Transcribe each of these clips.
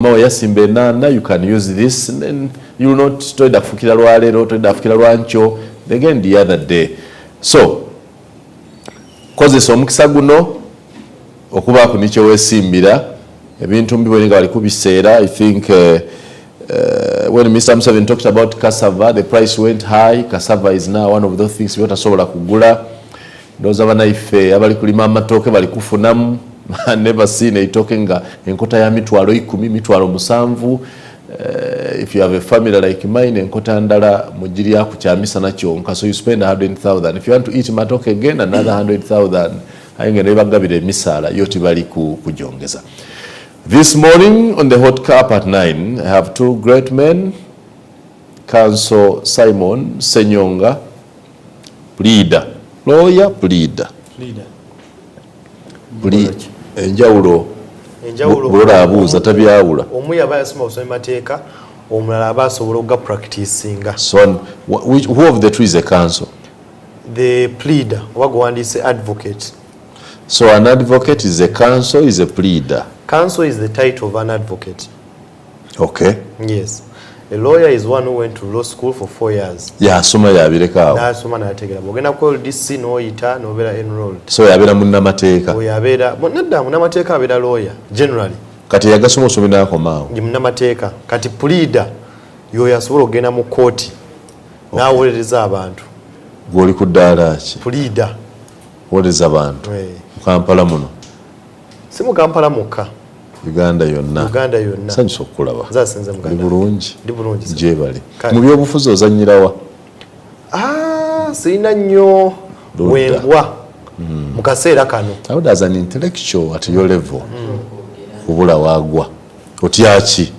yasimbe nana, you can use this, and then you will not toida kufukira lwalero, toida kufukira lwancho, again the other day. So, kozesa omukisa guno okuba ku nicho wesimbira ebintu mbibwe nga bali kubiseera. I think when Mr. Museveni talked about cassava, the price went high. Cassava is now one of those things we watasobola kugula. Those abanaife abali kulima amatoke bali kufunamu. I never seen a talking enkota ya mitwalo 10, mitwalo 7. If you have a family like mine, enkota ndala mujiri ya kuchamisa na chonka, so you spend 100,000. If you want to eat matoke again, another 100,000. Ainge nebagabire misala yoti bali kujongeza. This morning on the hot cup at 9, I have two great men, Council Simon Ssenyonga, pleader, lawyer, pleader. Enjawulo bulola abuuza tabyawula. Omu yaba yasoma busoma mateeka, omulala aba asobola okuga practicinga. So who of the two is a counsel? The pleader, oba guwandiise advocate. So an advocate is a counsel, is a pleader. Counsel is the title of an advocate. Okay. Yes. A lawyer is one who went to law school for 4 years. Yeah, soma yabireka awo. Nasoma nategera. Bogenda ko DC no yita no bera enrolled. So yabera munnamateeka. Oyabera nadda munnamateeka abera lawyer generally. Kati yagasoma osomi n'akomaawo. Ndi munnamateeka. Kati pleader yo yasobola ogenda mu kooti. N'awolereza abantu. Gw'oli ku ddaala ki? Pleader. Wolereza abantu. Kampala muno. Si mu Kampala mukka. Uganda yonna. Uganda yonna. Sanyiso okulaba. Zasenze mu Uganda. Ndi bulungi. Ndi bulungi. Jebali. Mu byobufuzi ozannyirawa? Sirina nnyo wembwa mu kaseera kano. How does an intellectual at your level kubula wagwa? Otyaki?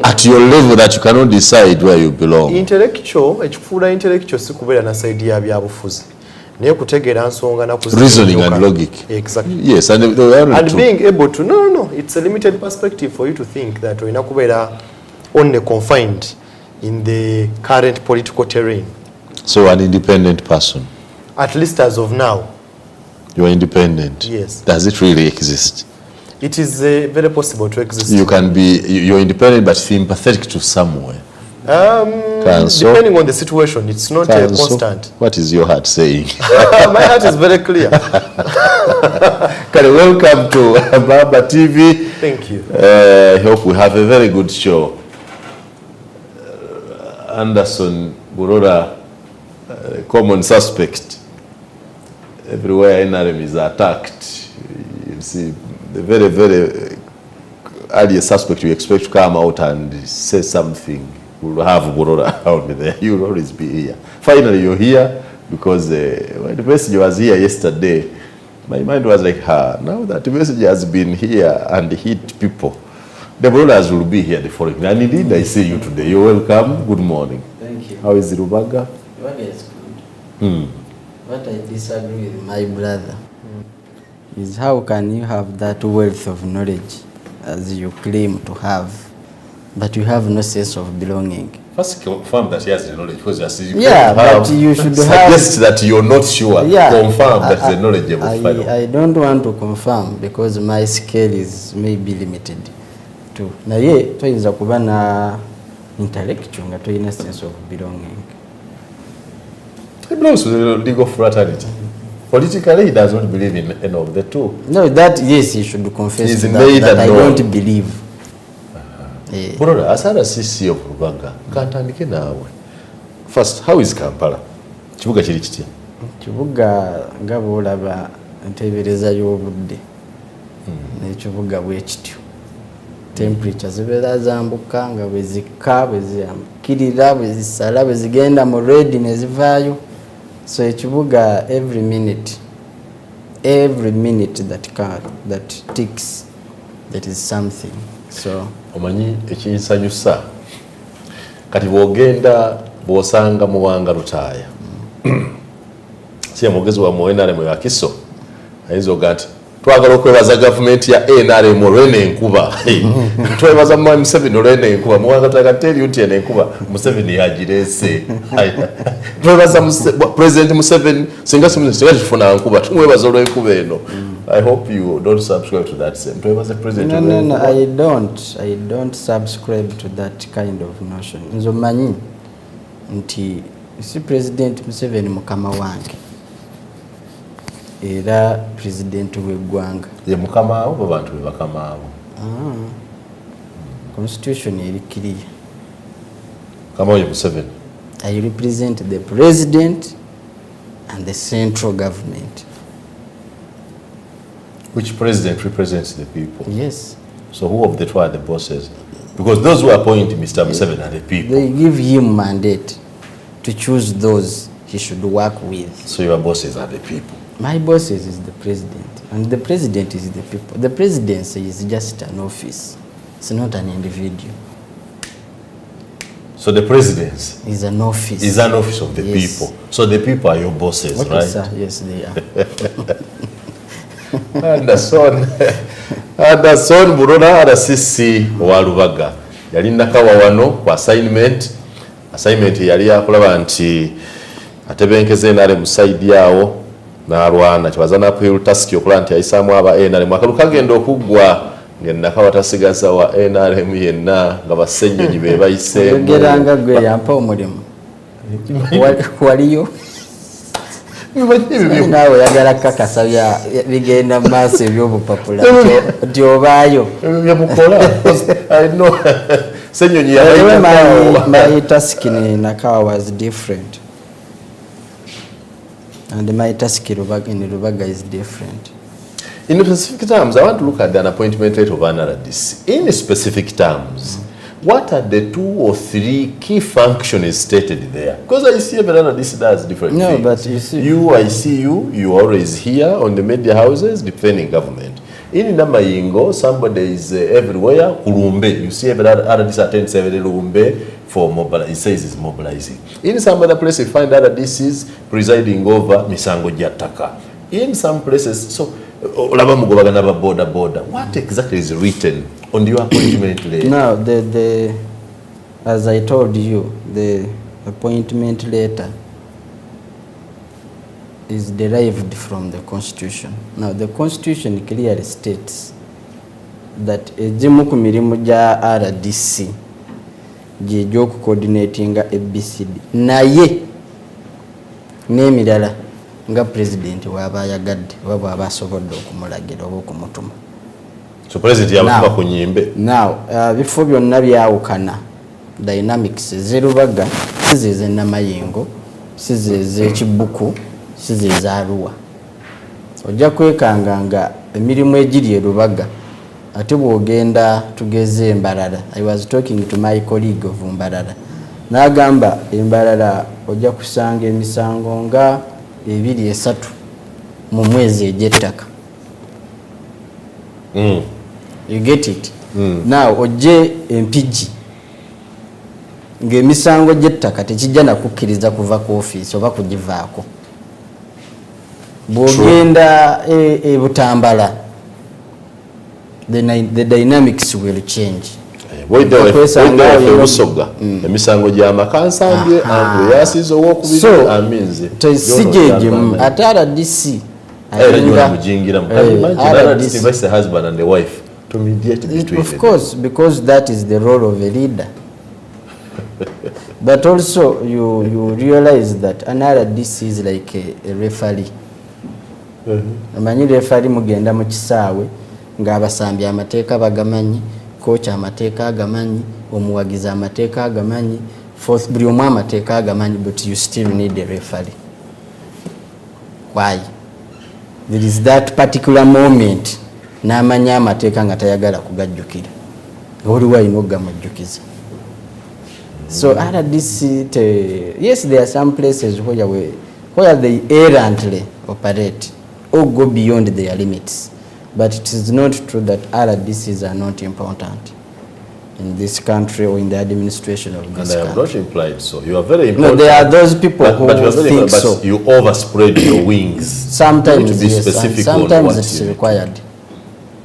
At your level that you cannot decide where you belong. Intellectual, ekikufuula intellectual si kubeera na side ya byabufuzi. Naye kutegeera nsonga na reasoning and logic. Exactly. Yes, and being able to no, it's a limited perspective for you to think that we're not only confined in the current political terrain. So an independent person. At least as of now. You are independent. Yes. Does it really exist? It is very possible to exist. You can be, you're independent but sympathetic to somewhere. Depending on the situation, it's not a constant. What is your heart saying? My heart is very clear. Welcome to Baba TV. Thank you. I hope we have a very good show. Anderson Burora, common suspect. Everywhere NRM is attacked. You see, the very, very early suspect you expect to come out and say something. We'll have Burora out there. You'll always be here. Finally, you're here because when the message was here yesterday, my mind was like, now that the message has been here and hit people, the Buroras will be here the following. And indeed, I see you today. You're welcome. Good morning. Thank you. How is Lubaga? Lubaga is good. What I disagree with my brother is how can you have that wealth of knowledge as you claim to have, but you have no sense of belonging? First, confirm that he has the knowledge, because but you should suggest that you're not sure. Confirm that the knowledge of I don't want to confirm because my scale is maybe limited too. Na ye toyinza kuba na intellectual nga toyina sense of belonging. He belongs to the legal fraternity. Politically, he does not believe in any of the two. No, that yes, he should confess that I don't believe. Burora, as RCC of Lubaga, kantandike nawe. First, how is Kampala? Kibuga kiri kitya? Kibuga nga bw'olaba enteebereza y'obudde. N'ekibuga bwe kityo. Temperature zibeera zambuka nga bwe zikka, bwe ziyambukirira, bwe zisala, bwe zigenda mu red ne zivaayo. So ekibuga every minute that ticks, that is something. So omanyi ekinsanyusa kati bw'ogenda bw'osanga muwanga lutaaya si amugezi wa NRM ya Kiso ayinza oga nti twagala okwebaza gavumenti ya NRM olw'eno enkuba twebaza Museveni olw'eno enkuba muwanga lutaaya teri nti eno enkuba Museveni yagireese twebaza President Museveni singa tufuna nkuba tumwebaza olw'enkuba eno I hope you don't subscribe to that same. He was a president. No, I don't subscribe to that kind of notion. Nzo manyi nti si President Museveni mukama wange era president w'eggwanga. Ye mukama abo bantu be bakama abo. Constitution eri clear. Kama oyo Museveni. I represent the president and the central government. Which president represents the people? Yes. So who of the two are the bosses? Because those who appoint Mr. Museveni are the people. They give him mandate to choose those he should work with. So your bosses are the people. My bosses is the president, and the president is the people. The presidency is just an office. It's not an individual. So the presidency is an office. Is an office of the people. So the people are your bosses, okay, right? Sir. Yes, they are. Anderson Burona RCC wa Lubaga yali nakawa wano kwa assignment yali yakulaba nti atebenkeze nale musaidi yawo n'alwana kibaza n'apwira task yokulaba nti ayisamu aba NRM akalu kagenda okugwa ngenakawa tasigaza wa NRM yenna nga Ssenyonyi be bayise yogeranga gwe yampa omulimu waliyo nawe yagala kakasa bigenda maaso ebyobupapula nti obaayo byemukola. I know Ssenyonyi my task in Nakawa was different and my task in Lubaga is different. In specific terms, I want to look at the appointment rate of an RDC. In specific terms, what are the 2 or 3 key functions stated there? Because I see every RDC does different things. No, but you see... I see you always here on the media houses defending government. In Namayingo, somebody is everywhere. Kulumbe, you see every RDC attends every Lumbe for mobilizing. It says it's mobilizing. In some other places, you find RDCs presiding over Misango Jataka. In some places, so... What exactly is written on your appointment letter? Now, as I told you, the appointment letter is derived from the Constitution. Now, the Constitution clearly states that ejimu ku mirimu ja RDC jejo ku coordinating ABCD naye n'emirala nga president waba yagadde waba abasobodde okumulagira oba okumutuma. So president yamutuma ku nyimbe. Now bifo byonna byawukana dynamics zerubaga sizeze Namayingo sizeze Kibuku sizeze Arua. Ojja kwekanga nga emirimu egiri e Lubaga ate bwogenda tugeze Mbarara. I was talking to my colleague of Mbarara n'agamba Mbarara ojja kusanga emisango nga 2-3 mu mwezi egy'ettaka. You get it? Now ojje Empigi ng'emisango gy'ettaka tekijja nakukkiriza kuva ku office oba kugivaako. Bw'ogenda Butambala the dynamics will change. Busoga emisango gy'amakansambye and yasize owokubiri aminze tesijejemu ate RDC the husband and the wife to mediate between of course because that is the role of a leader. But also you realize that an RDC is like a referee. Amanyi referee mugenda mu kisaawe ng'abasambi amateeka bagamanyi, kocha amateeka agamanyi, omuwagizi amateeka agamanyi, fourth buli omu amateeka agamanyi, but you still need a referee. Why? There is that particular moment n'amanya amateeka nga tayagala kugajjukira. Oliwo alina okugamujjukiza. So RDC, yes, there are some places where they errantly operate or go beyond their limits. But it is not true that RDCs are not important in this country or in the administration of this country. And I have not implied so. You are very important. No, there are those people who think so. But you overspread your wings. Sometimes, to be yes, specific sometimes it's required.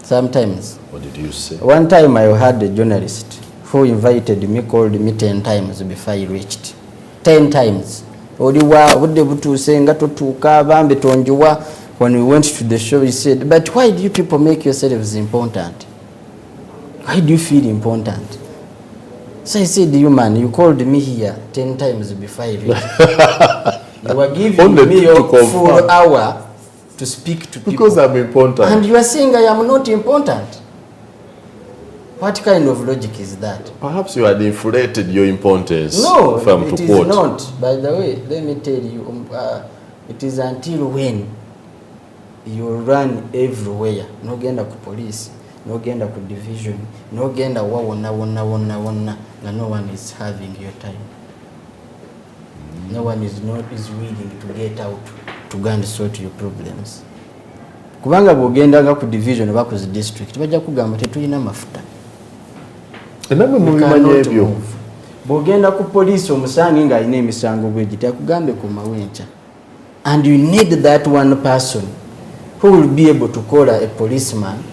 Sometimes. What did you say? One time I had a journalist who invited me, called me 10 times before I reached. 10 times. Oliwa budde butuuse nga totuuka bambi tonjuwa when we went to the show, he said, but why do you people make yourselves important? Why do you feel important? So I said, you man, you called me here 10 times before I reached. You were giving me a full hour to speak to people. Because I'm important. And you are saying I am not important. What kind of logic is that? Perhaps you had inflated your importance. No, it is not. By the way, let me tell you, it is until when you run everywhere. No genda ku police, no genda ku division, no genda wona, no one is having your time. No one is willing to get out to go and sort your problems. Kubanga bogenda nga ku division oba ku district bajja kugamba tetulina mafuta. Enamwe mubimanya ebyo. Bogenda ku police omusangi nga alina emisango bwegiti akugambe ku mawencha. And you need that one person who will be able to call a policeman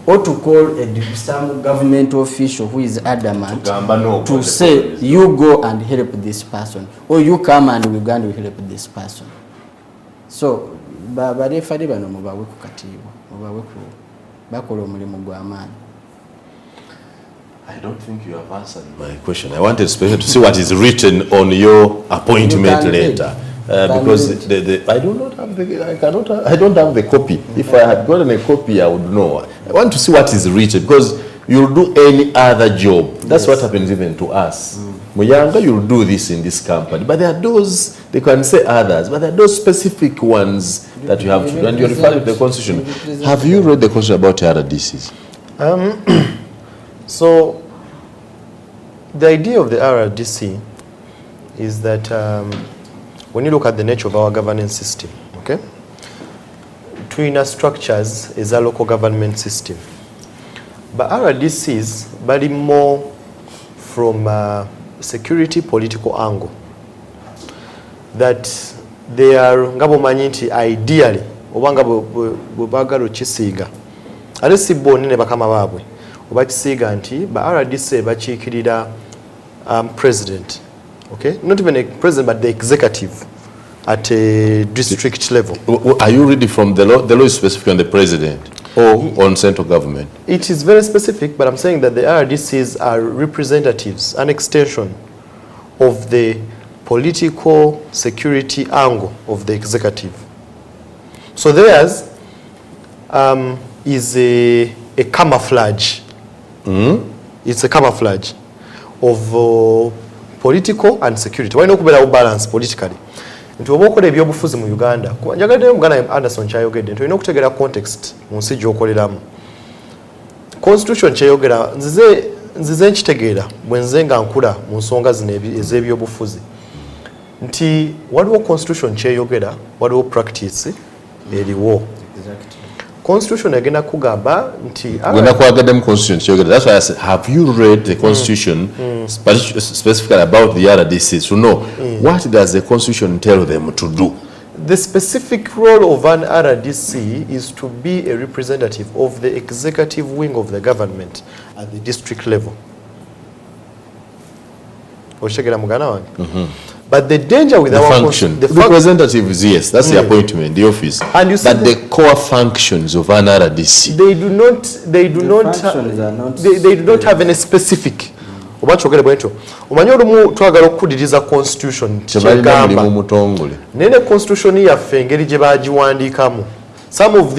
or to call some government official who is adamant to say, you go and help this person, or you come and we go and we help this person. So, barefari bano mubawe ku katiibwa, mubawe ku bakola omulimu gw'amaanyi. I don't think you have answered my question. I wanted especially to see what is written on your appointment letter. Because I do not have I don't have the copy. If I had gotten a copy, I would know. I want to see what is written, because you'll do any other job. That's what happens even to us. Muyanga, you'll do this in this company. But there are those, they can say others, but there are those specific ones that you have to do. And you refer to the Constitution. Have you read the Constitution about RDCs? So, the idea of the RDC is that when you look at the nature of our governance system, okay, twin structures is a local government system. But RDCs bali more from a security political angle. That they are ngabo manyinti ideally obanga bwebagala okisiiga ate si bonni ne bakama baabwe oba kisiiga nti ba RDC bakiikirira president, okay, not even a president but the executive at a district level. Are you reading from the law? The law is specific on the president or on central government? It is very specific, but I'm saying that the RDCs are representatives, an extension of the political security angle of the executive. So theirs is a camouflage. It's a camouflage of political and security. Why not balance politically? Nti obokola ebyobufuzi mu Uganda. Njagadde Uganda Anderson kyayogedde nti olina okutegeera context mu nsi gy'okoleramu. Constitution kyayogera nzize nkitegeera bwe nze nga nkula mu nsonga zino ez'ebyobufuzi. Nti waliwo constitution kyeyogera, waliwo practice eriwo. Constitution egenda kugamba nti when akwagadde constitution kyeyogera. That's why I said, have you read the constitution specifically about the RDCs to know what does the constitution tell them to do? The specific role of an RDC is to be a representative of the executive wing of the government at the district level. But the danger with our function, the representatives, yes, that's the appointment, the office. And you but the core functions of an RDC, they do not have any specific. Omanyi olumu twagala okudiriza constitution kyegamba nene constitution yaffe engeri gye bagiwandiikamu, some of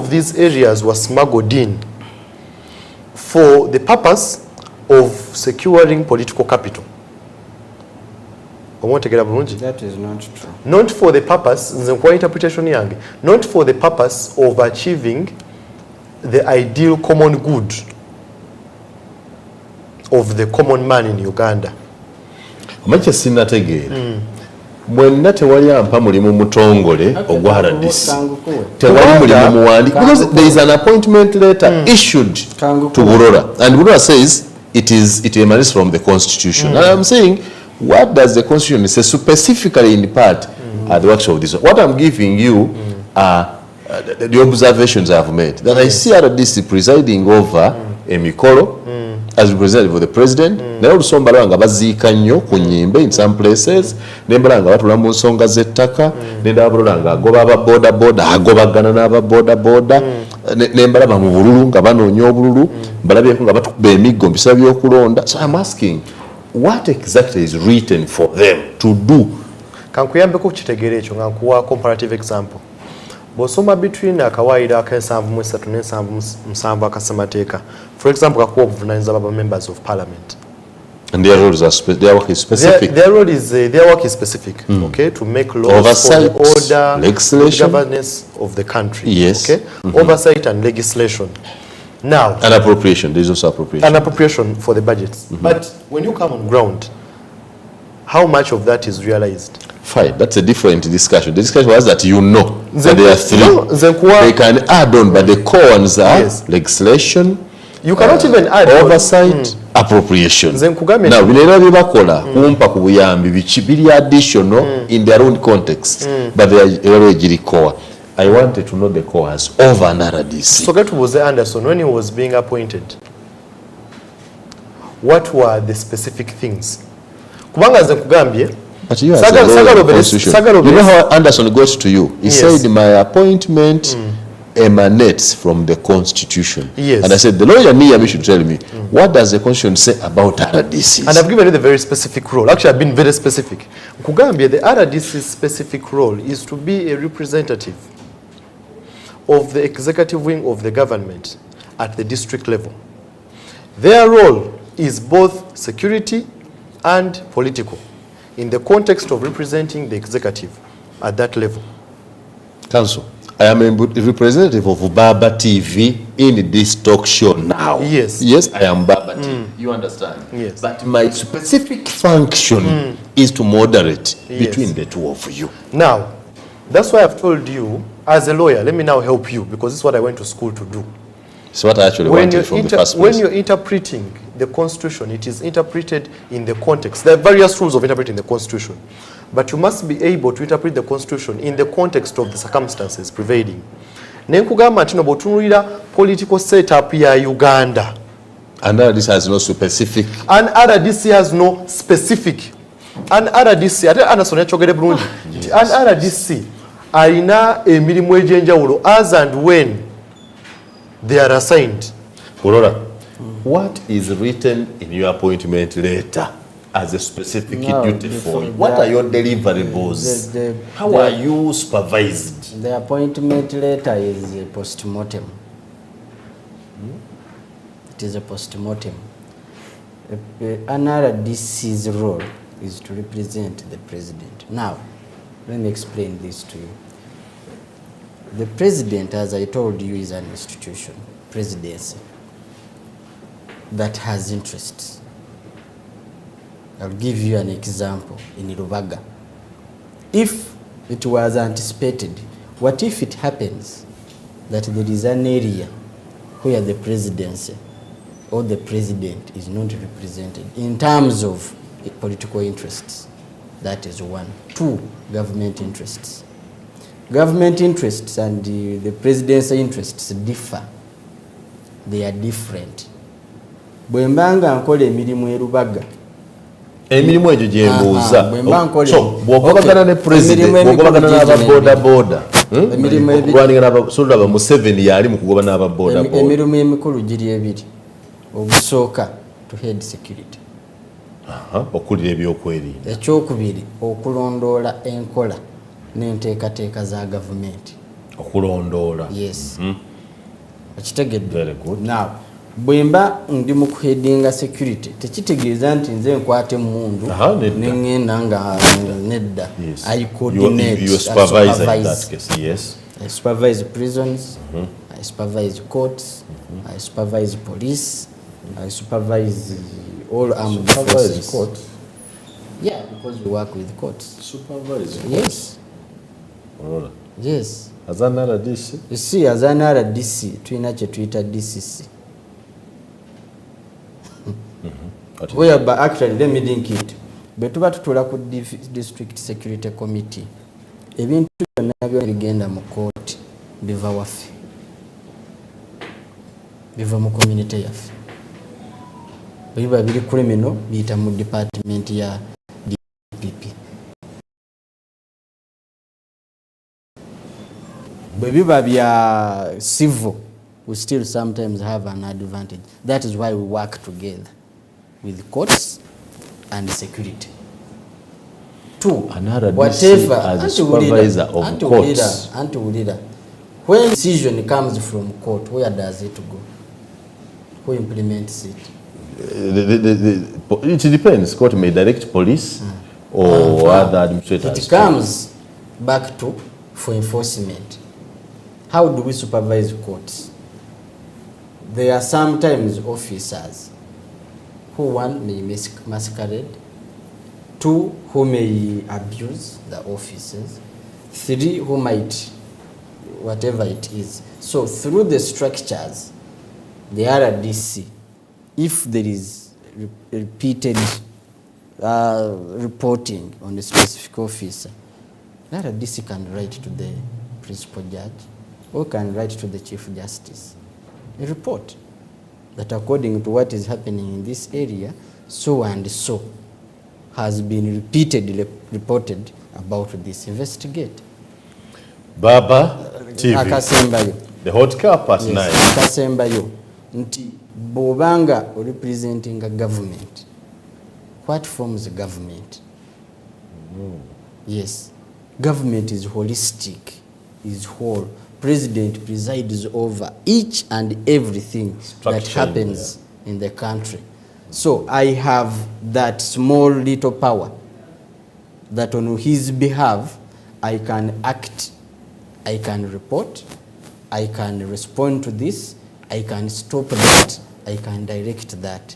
these areas were smuggled in for the purpose of securing political capital. That is not true. Not for the purpose, interpretation yange, not for the purpose of achieving the ideal common good of the common man in Uganda. Amache sinategeera. Mwenna tewali ampa mulimu mutongole ogwa RDC. Tewali mulimu muwandi because there is an appointment letter issued to Burora, and Burora says it emanates from the constitution. And I'm saying, what does the constitution say specifically in part the works of this? What I'm giving you are the observations I have made. That I see RDC presiding over a Mikolo, as representative of the president. Naye olusomba lwanga baziika nnyo ku nnyimbe in some places, nembalanga batula mu nsonga z'ettaka, nendabalanga agoba aba boda boda, agobagana n'aba boda boda, nembalaba mu bululu nga banoonya obululu, mbalabyeko nga batukuba emiggo mu biseera by'okulonda. So I'm asking, what exactly is written for them to do? Kankuyambeko kukitegeera ekyo nga nkuwa comparative example. Bw'osoma between akawaayiro aka-7.3 ne-7.7 akasemateeka, for example kakuwa obuvunaanyizibwa bwa members of parliament. And their roles are their work is specific. Their role is their work is specific, okay, to make laws oversight, for the order, legislation, the governance of the country. Yes. Okay, oversight and legislation. Now, and appropriation. There is also appropriation. And appropriation for the budgets. But when you come on ground, how much of that is realized? Fine, that's a different discussion. The discussion was that that there are three. No, they can add on, but the core ones are legislation. You cannot even add oversight, appropriation. Now, binera bibakola kumpa ku buyambi biri additional in their own context, but they are already core. I wanted to know the cores of an RDC. So that was Anderson when he was being appointed. What were the specific things? Kubanga ze kugambye. But you as you know how Anderson got to you? He said my appointment emanates from the Constitution. Yes. And I said the lawyer near me should tell me what does the Constitution say about RDCs? And I've given you the very specific role. Actually, I've been very specific. Kugambye, the RDC's specific role is to be a representative of the executive wing of the government at the district level. Their role is both security and political in the context of representing the executive at that level. Council, I am a representative of Baba TV in this talk show now. Yes. Yes, I am Baba TV. You understand? Yes. But my specific function is to moderate between the two of you. Now, that's why I've told you, as a lawyer, let me now help you, because this is what I went to school to do. It's what I actually wanted from the first place. When you're interpreting the Constitution, it is interpreted in the context. There are various rules of interpreting the Constitution. But you must be able to interpret the Constitution in the context of the circumstances prevailing. Nenkugamba nti no bw'otunuulira political setup ya Uganda. And RDC has no specific. And RDC has no specific. And RDC, ate Anderson yakyogere bulungi. And RDC alina emirimu egy'enjawulo as and when they are assigned. Aurora, what is written in your appointment letter as a specific duty for you? What are your deliverables? How are you supervised? The appointment letter is a post-mortem. It is a post-mortem. Another DC's role is to represent the president. Now, let me explain this to you. The president, as I told you, is an institution, presidency, that has interests. I'll give you an example in Lubaga. If it was anticipated, what if it happens that there is an area where the presidency or the president is not represented in terms of political interests? That is one. Two, government interests. Government interests and the presidency interests differ. They are different. Bwembanga nkola emirimu e Lubaga. Emirimu egyo gye mbuuza. So, bw'okubagana ne president, bw'okubagana n'aba boda boda. Kulwanira n'abasolda ba Museveni yali mu kugoba n'aba boda boda. Emirimu emikulu giri ebiri. Ogusooka to head security. Okulira ebyokwerinda. Ekyokubiri okulondoola enkola n'enteekateeka za gavumenti. Okulondoola. Yes. Ekitegedde. Very good. Now, bwemba ndi mu kuheadinga security tekitegeeza nti nze nkwate mundu nengenda nga nedda. I coordinate. You supervise in that case. Yes. I supervise prisons. I supervise courts. I supervise police. I supervise all armed forces. Courts? Yeah, because we work with courts. Supervise? Yes. Aurora. Yes. As an RDC? You see, as an RDC, tulina kye tuyita DCC. Whereby, actually, let me link it. Betuba tutula ku District Security Committee. Ebintu byonna byonna bigenda mu court biva waffe. Biva mu community yaffe. biba biri criminal biyita mu department ya DPP. Bwe biba bya civil, we still sometimes have an advantage. That is why we work together with courts and security. Two, whatever, as supervisor of courts. When decision comes from court, where does it go? Who implements it? It depends. Court may direct police or other administrators. It comes back to for enforcement. How do we supervise courts? There are sometimes officers who, one, may masquerade, two, who may abuse the officers, three, who might, whatever it is. So through the structures, the RDC, if there is repeated reporting on a specific officer, the RDC can write to the principal judge or can write to the Chief Justice a report that according to what is happening in this area, so and so has been repeatedly reported about this. Investigate. Baba TV. Akasembayo. The hot cup at 9. Akasembayo. Nti bobanga representing a government. What forms government? Yes. Government is holistic, is whole. President presides over each and everything that happens in the country. So I have that small little power that on his behalf I can act, I can report, I can respond to this, I can stop that, I can direct that.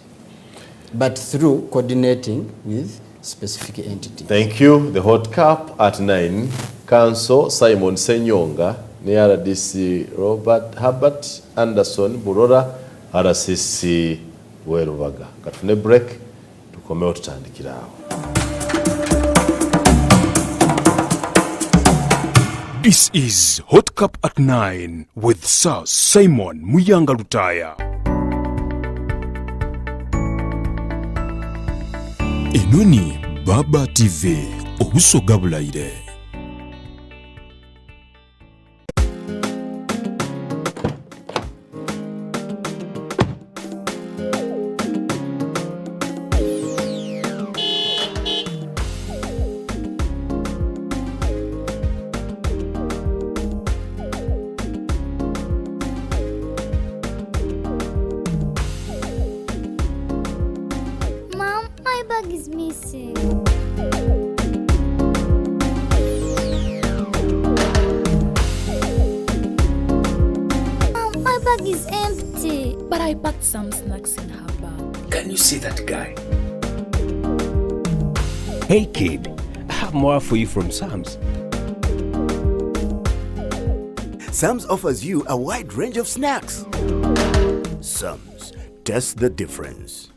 But through coordinating with specific entities. Thank you. The hot cup at 9. Council Simon Ssenyonga, RCC Herbert, Anderson Burora, RCC Lubaga. Katufune break tukomeo tutandikira awo. This is Hot Cup at 9 with Sir Simon Muyanga Lutaya. Enoni Baba TV obusoga bulaire. Is missing. Mom, my bag is empty. But I packed some snacks in her bag. Can you see that guy? Hey kid, I have more for you from Sam's. Sam's offers you a wide range of snacks. Sam's, taste the difference.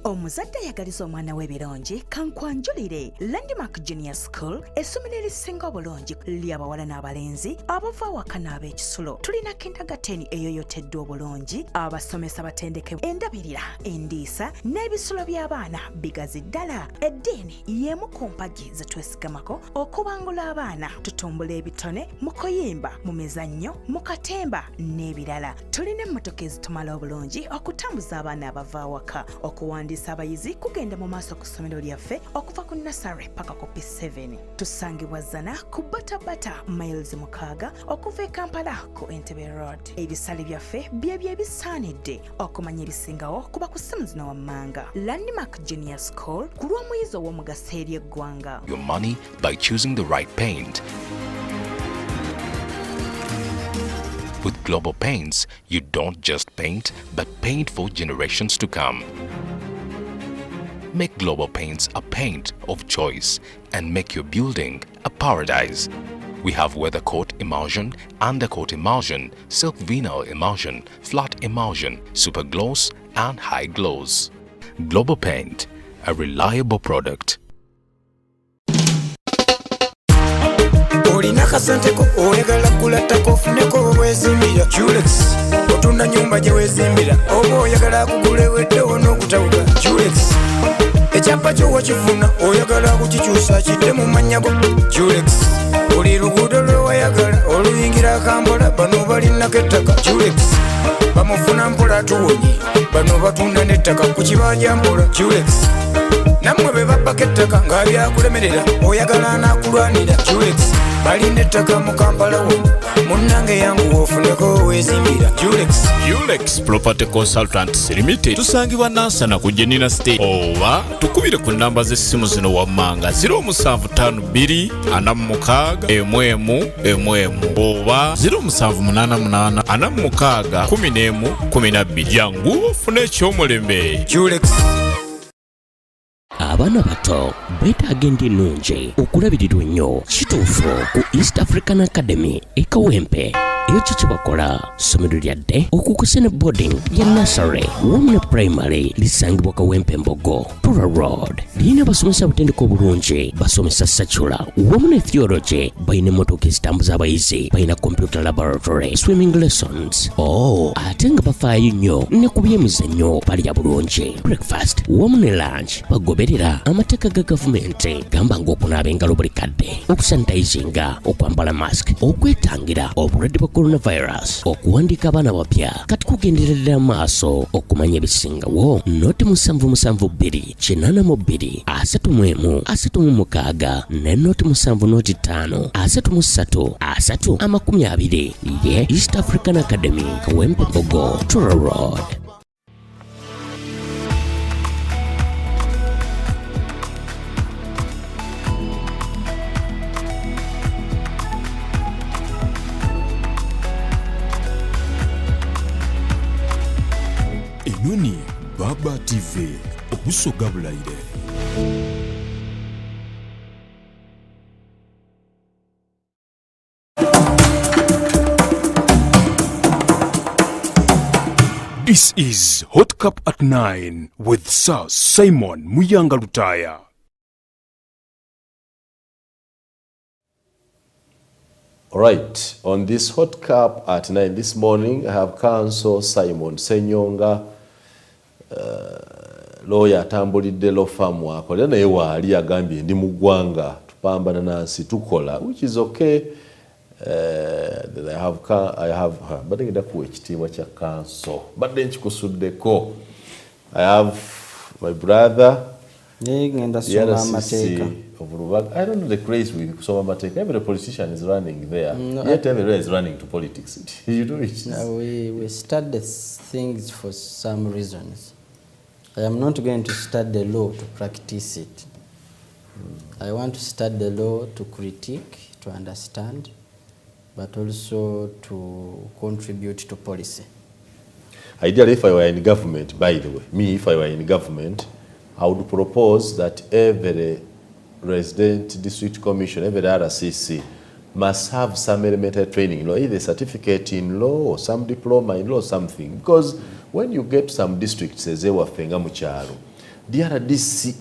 Omuzadde yagaliza omwana w'ebirungi kankwanjulire Landmark Junior School essomero erisinga obulungi ly'abawala n'abalenzi abava awaka n'ab'ekisulo. Tulina kindergarten eyoyoteddwa obulungi, abasomesa batendeke endabirira, endiisa n'ebisulo by'abaana bigazi ddala. Eddiini y'emu ku mpagi ze twesigamako okubangula abaana, tutumbula ebitone mu kuyimba, mu mizannyo, mu katemba n'ebirala. Tulina emmotoka ezitumala obulungi okutambuza abaana abava awaka, okuwandiisa abayizi kugenda mu maaso ku ssomero lyaffe okuva ku nursery paka ku P7. Tusangibwa Zana ku Batabata miles 6 okuva e Kampala ku Entebbe Road. Ebisale byaffe byebyo ebisaanidde okumanya ebisingawo kuba ku ssimu zino wammanga. Landmark Junior School ku lw'omuyizi ow'omugaso eri eggwanga. Your money by choosing the right paint. With Global Paints, you don't just paint, but paint for generations to come. Make Global Paints a paint of choice and make your building a paradise. We have weather coat emulsion, undercoat emulsion, silk vinyl emulsion, flat emulsion, super gloss and high gloss. Global Paint, a reliable product. Olina kasente ko oyagala kulattako ofuneko weezimbira Julex otunda nyumba gye weezimbira oba oyagala kugula eweddewo n'okutabuka Julex ekyapa kyo wakifuna oyagala kukikyusa kidde mu mannya go Julex buli luguudo lwe wayagala oluyingira Kampala bano balinako ettaka Julex bamufuna mpola tuwonye bano batunda n'ettaka ku kibanja mpola Julex nammwe be babbako ettaka nga byakulemerera oyagala anakulwanira Julex balina ettaka mu Kampala wo munnange yangu ofuneko weezimbira Julex Property Consultants Limited tusangibwa Nansana ku Jenina State oba tukubire ku namba z'essimu zino wammanga 0752 46 oba 0788 46 11 jangu ofune ekyomulembe Julex. Abaana bato beetaaga endi ennungi okulabirirwa ennyo kituufu ku East African Academy ekawempe ekyo kibakola ssomero lyadde okukusa ne boarding ya nursery wamu ne primary lisangibwa Kawempe Mbogo Tura Road lirina basomesa butendeka obulungi basomesa secular wamu ne theology balina emmotoka ezitambuza abayizi balina computer laboratory swimming lessons ate nga bafaayo nnyo ne ku byemizannyo balya bulungi breakfast wamu ne lunch bagoberera amateeka ga gavumenti gamba ng'okunaaba engalo buli kadde okusanitizinga okwambala mask okwetangira obulwadde bwa coronavirus okuwandiika abaana bapya kati kugenderera maaso okumanya ebisingawo noti 772 ne noti 735 ye East African Academy Kawempe Mbogo Tura Road. Enoni Baba TV obusoga bulaire. This is Hot Cup at 9 with Sir Simon Muyanga Lutaya. All right, on this Hot Cup at 9 this morning, I have Counsel Simon Ssenyonga, lawyer atambulidde law firm wakolera naye waali agambye ndi mu ggwanga tupambana nansi tukola, which is okay. I have badengeda kuwa ekitiibwa kya counsel badde nkikusuddeko. I have my brother RCC of Lubaga. I don't know the craze with kusoma mateeka. Every politician is running there. Yet everyone is running to politics. You do it. We study things for some reasons. I am not going to study the law to practice it. I want to study the law to critique, to understand, but also to contribute to policy. Ideally, if I were in government, by the way, if I were in government, I would propose that every resident district commission, every RCC must have some elementary training, either certificate in law or some diploma in law or something. Because when you get some districts, in the RDC,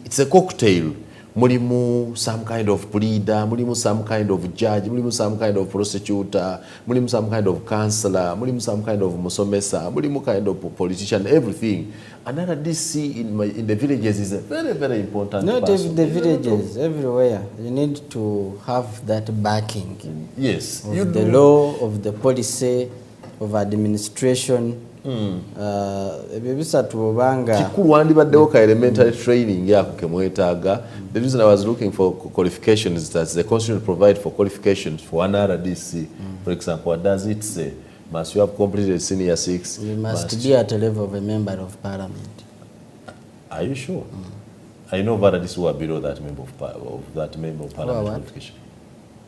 it's a cocktail. Mulimu some kind of pleader, mulimu some kind of judge, mulimu some kind of prosecutor, mulimu some kind of counselor, mulimu some kind of musomesa, mulimu kind of politician, everything. Another DC in the villages is a very, very important Not person. the villages, everywhere. You need to have that backing. Yes. Of the law, of the policy, of administration. Elementary training. The reason I was looking for qualifications is that the Constitution provides for qualifications for an RDC. For example, what does it say? Must you have completed senior 6? You must be at the level of a member of parliament. Are you sure? I know RDC who are below that member of parliament qualification.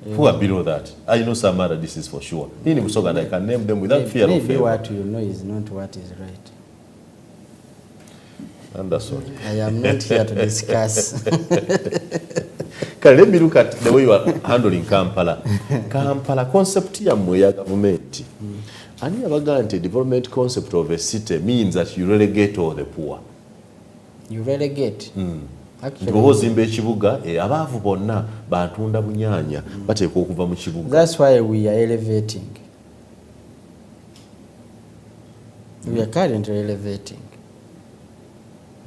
Who are below that? I know some RDCs for sure. I can name them without fear of failure. Maybe what you know is not what is right. Understood. I am not here to discuss. Let me look at the way you are handling Kampala. Kampala concept ya government. And you have a development concept of a city means that you relegate all the poor. You relegate? That's why we are elevating. We are currently elevating.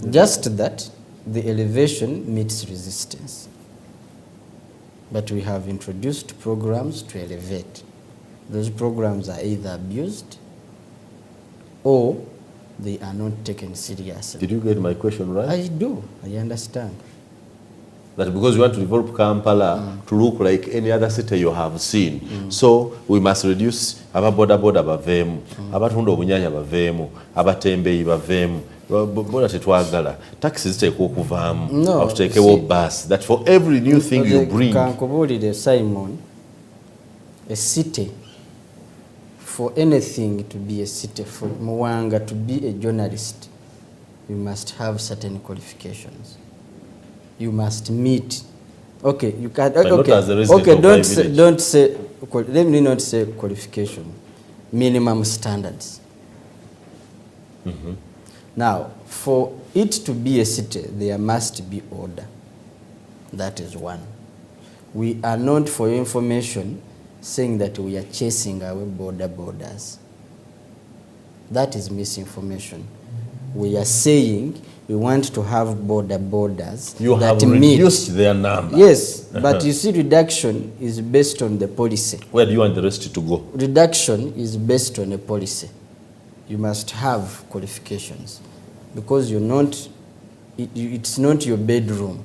Just that the elevation meets resistance. But we have introduced programs to elevate. Those programs are either abused or they are not taken seriously. Did you get my question right? I do. I understand. That because you want to develop Kampala to look like any other city you have seen. So we must reduce aba boda bavemu, abatunda obunyanya bavemu, abatembeyi bavemu. Boda tetwagala. Taxes ziteekwa okuvaamu. No. Tuteekewo bus. That for every new thing you bring. Kankubulire Simon, a city, for anything to be a city, for Mwanga to be a journalist, you must have certain qualifications. You must meet. Okay, you can. Okay, don't say. Let me not say qualification. Minimum standards. Now, for it to be a city, there must be order. That is one. We are not, for your information, saying that we are chasing away borders. That is misinformation. We are saying we want to have borders. You have reduced their number. Yes, but you see, reduction is based on the policy. Where do you want the rest to go? Reduction is based on a policy. You must have qualifications because you're not. It's not your bedroom.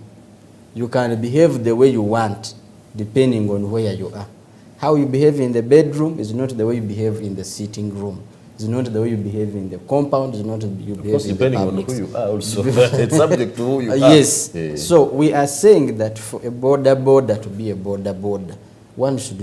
You can behave the way you want depending on where you are. How you behave in the bedroom is not the way you behave in the sitting room. It's not the way you behave in the compound. It's not the way you behave in the public. Depending on who you are also. It's subject to who you are. Yes. So we are saying that for a border to be a border, one should